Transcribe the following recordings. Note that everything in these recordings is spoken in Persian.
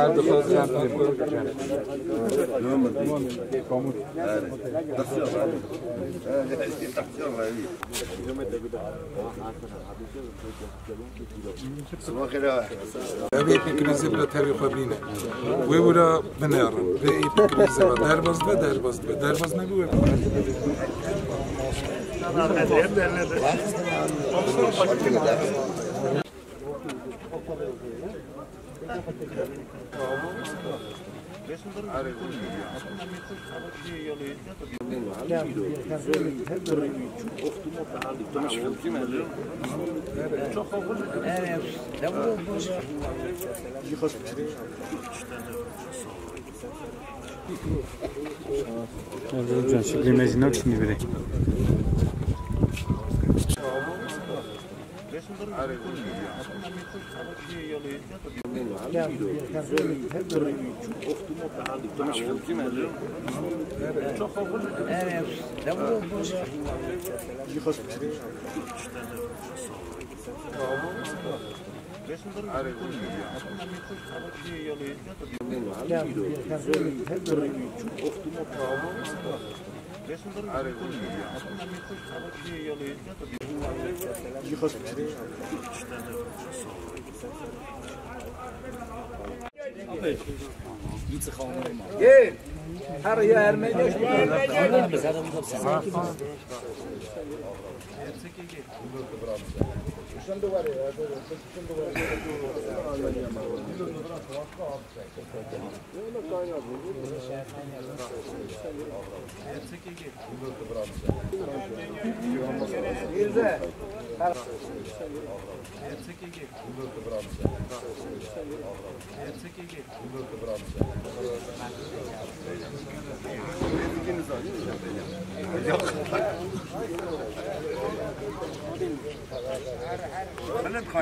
هر دو خواهد جمع کنیم کریزی برای طریقه بینه وی برای بنارن رئی کریزی و درباز نگوه شکلی مجنون چی میبره Her yer meydan.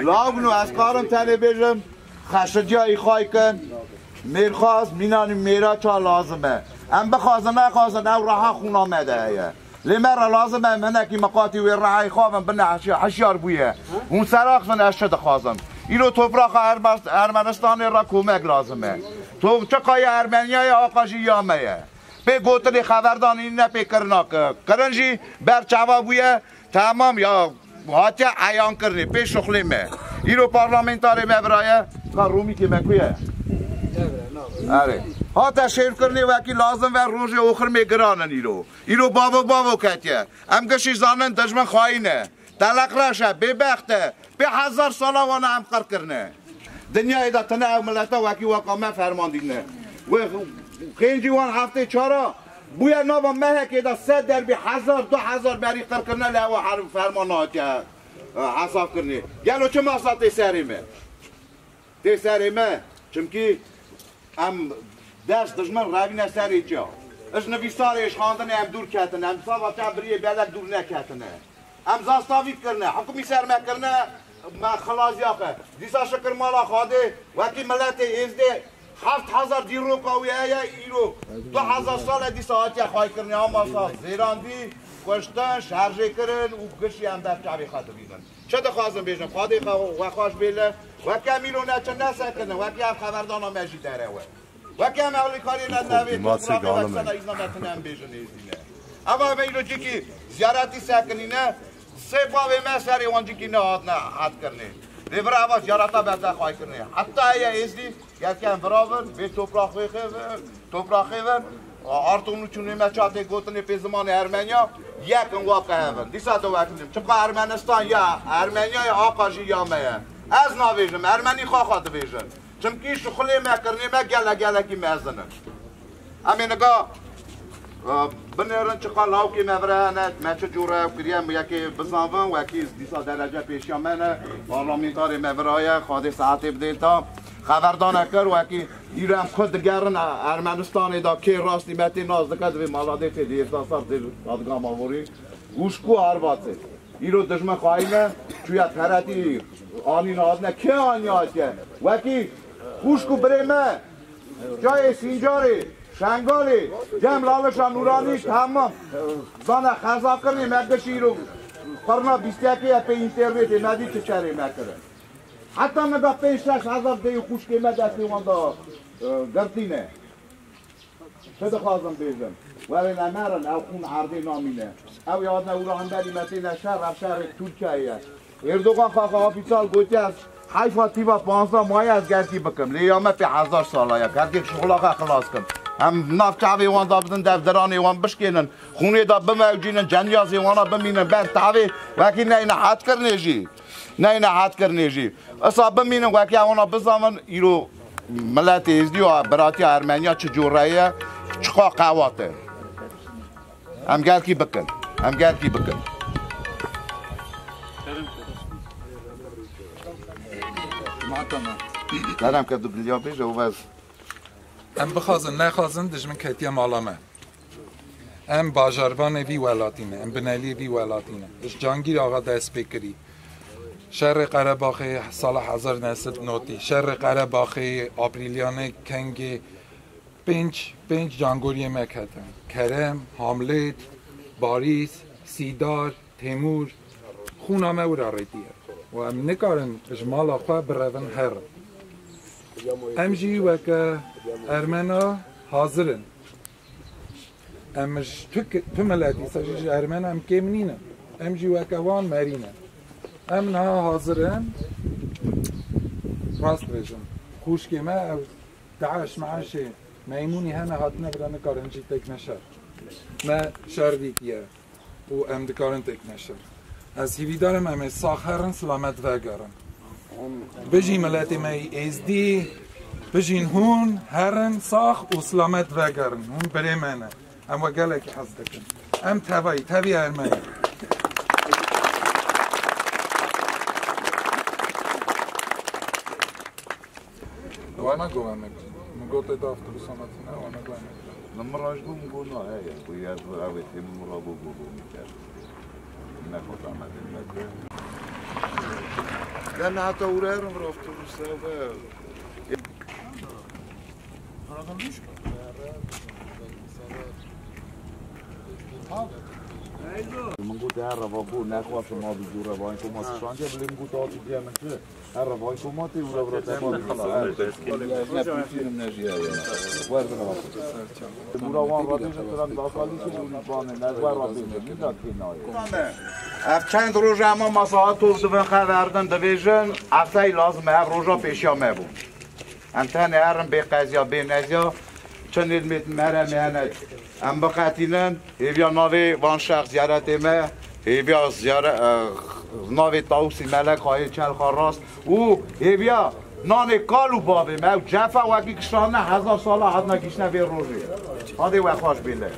لابنو از کارم تنه بجم خشجایی خواهی کن میرخواست مینانی میرا چا لازمه ام بخوازم نخوازم او رها خون آمده ایه لیمر لازمه منکی مقاطی و رهایی خوابم بنا حشیار بویه اون سراخ من اشد خوازم اینو توپراخ ارمنستان را کمک لازمه تو چه قای ارمنیای آقاشی یامه به گوتلی خبردان این نپی کرنا که کرنجی بر چوا بویه تمام یا هاتی عیان کرنی پیش شخلیمه اینو پارلمنتاری مبرایه کار رومی که مکویه آره هاتا شیر کرنی وکی لازم و روز اوخر میگرانن اینو بابا کتیه ام گشی زانن دجمن خواهینه تلق راشه ببخته به 1000 ساله وانه هم کار کرنه دنیای دا تنه او ملتا وکی واقامه فرمان دینه و خیلی جوان هفته چارا بویا نابا مهه که دا 100 در بی 1000 2000 بری کار کرنه لعوه حرم فرمان هاتی حساب کرنه گلو چه ماسا تی سریمه چمکی ام دست دجمن روی نسری چا اش نویسارش خواندن ام دور کتنه ام صاحب چه بریه بلد دور نکتنه ام زاستاوی کرنه حکومی سرمه کرنه ما خلاص یاقه دیسا شکر مالا خواده وکی ملت ازده 7000 دیرو کاویه ایرو 2000 سال دیسا هاتی خواهی کرنه اما سا زیراندی کشتن شرجه کرن و گشی هم در چاوی خواهد بیدن چه دخوازم بیشن خواهده خواهش بیله وکی هم ایرو نچه نسه کنه وکی هم خبردان هم مجی داره وکی هم اولی کاری ندنوید توفراقی وکسنا ایزنا نتنه هم بیشن ایزدینه اما به ایرو چی که زیارتی سکنینه سه پاوی مسری وانجی که نه حد کرنه Lever was jarata bezda خواهی کنه. حتی اگه ازدی یکم برابر به توپراق خیون آرتونو چونه مچاته گوتنی به زمان ارمنیا یک انگواب که هفن دیسا تو وکنیم چون ارمنستان یا ارمنیا یا آقاجی یا میه از ناویجم ارمنی خواهد ویجن چون که شخلی مکرنی گله کی مزنن امی نگاه بنیرن چقدر لاوکی مبرهنه مچه جوره کریم یکی بزنون و یکی دیسا درجه پیشیا منه پارلمانتاری مبرهای خواهد ساعتی بدید تا خبردان کر و یکی ایران خود گرن ارمنستان دا که راستی متی ناز دکد به مالاده که دیستا سر دل دادگام آوری اوشکو آرباته ایرو دشمن خواهینه چویا ترتی آنی نادنه که آنی آتیه و یکی اوشکو بریمه جای سینجاری شنگالی جمع لالشان نورانی تمام زانه خزا کنی مگشی رو قرنا 21 به اینترنت ندی چه چری مکره حتی نگاه 5-6 هزار دیو خوش قیمت دستی واندا گرتینه چه خواستم بیشم ولی نمرن او خون عرضی نامینه او یاد نوران داری مثل شهر ترکیه اردوغان خواه آفیسال گوتی از حیفاتی با 15 ماه از گردی بکم لیامه پی 1000 ساله گردی شغلاقه خلاص کن هم نافچاوی وان دا بدن دفترانی وان بشکنن خونه دا بموجینن جنیازی وانا بمینن بر تاوی وکی نه حد کرنه جی اصلا بمینن وکی وانا بزامن ایرو ملت ازدی و براتی ارمنیا چه جوریه چقا قواته هم گردی بکن دارم که دو بلیا بیشه و بس ام بخوازن نخوازن دجمن کتیه مالامه ام باجاروان وی ولاتینه ام بنالی وی ولاتینه اش جانگیر آقا دست بکری شهر قره‌باغ سال 1990 شهر قره‌باغ آپریلیانه کنگ پنج جانگوری مکتن کرم، حاملت، باریس، سیدار، تیمور خونامه او را ریدیه و ام نکارن اجمال آخوا برون هر امجی وکه ارمنا حاضرن امش تو ملتی سجی ارمنا ام کمنینه امجی وکه وان مرینه ام نه حاضرن راست بجم خوش که ما داعش معاش میمونی هنه هاتنه برانه کارنجی تک نشر ما شردی کیه و ام دکارن تک نشر از هیوی دارم ام ساخرن سلامت وگرن بجی ملتی می ازدی بجین هون هرن ساخ و سلامت وگرن هون بری منه ام وگله که حز دکن ام تاوی ارمنی وانا گوه مگو تا دافت بسامت نه وانا گوه نمراش گو مگو نه هیا باید اویتی مرا بگو میکرد نخواد آمده نکرد نه حتی او رهرم رفت رو سوه من گفت هر روابو نخواست ما بجور روای کمات شانجه بلیم گفت آتی دیگه من که هر روای کماتی او رو برای تمام نپیشیم نجیه ورد روابو موراوان را دیشه ترم داخلی که بونی بانه نزور را بیشه میداد که نایه اف چند روز اما مساعد توف دوین خواردن دویژن افته لازمه اف روزا پیشیا میبون امتحان هرم به قضیا به نزیا چند میت مره میهنه ام بقاتینن هیویا ناوی وان شخص زیارت ما هیویا ناوی تاوسی ملک های چل خاراست او هیویا نان کالو بابه ما جفا وکی کشانه 1000 ساله حد نکشنه به روزی هادی و خوش بیله